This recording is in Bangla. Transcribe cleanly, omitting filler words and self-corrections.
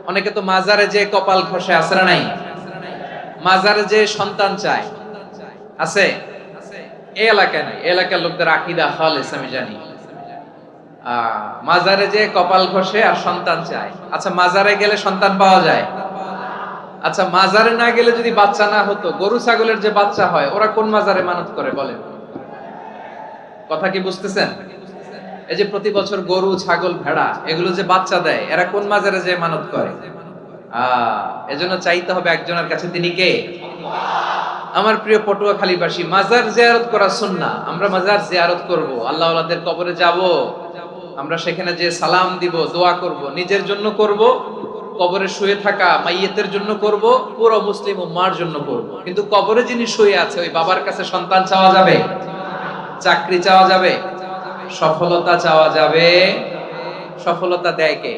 অনেকে তো মাজারে যে কপাল খসে, আছে না নাই? মাজারে যে সন্তান চায়, আছে? এই এলাকায় নাই, এই এলাকার লোকদের আকীদা খালেস আমি জানি। মাজারে যে কপাল খসে আর সন্তান চায়। আচ্ছা, মাজারে গেলে সন্তান পাওয়া যায়? আচ্ছা, মাজারে না গেলে যদি বাচ্চা না হতো, গরু ছাগলের যে বাচ্চা হয়, ওরা কোন মাজারে মানত করে বলেন? কথা কি বুঝতেছেন? এই যে প্রতি বছর গরু ছাগল ভেড়া এগুলো যে বাচ্চা দেয়, এরা কোন মাজারে যে মানত করে? এজন্য চাইতে হবে একজনের কাছে, তিনি কে? আমার প্রিয় পটুয়াখালীবাসী, মাজার জিয়ারত করা সুন্নাহ। আমরা মাজার জিয়ারত করব, আল্লাহ ওয়ালাদের কবরে যাব, আমরা সেখানে যে সালাম দিব, দোয়া করব, নিজের জন্য করব, কবরে শুয়ে থাকা মাইয়েতের জন্য করব, পুরো মুসলিম উম্মার জন্য করব। কিন্তু কবরে যিনি শুয়ে আছে ওই বাবার কাছে সন্তান চাওয়া যাবে? চাকরি চাওয়া যাবে? সফলতা চাওয়া যাবে? সফলতা দেয় কে?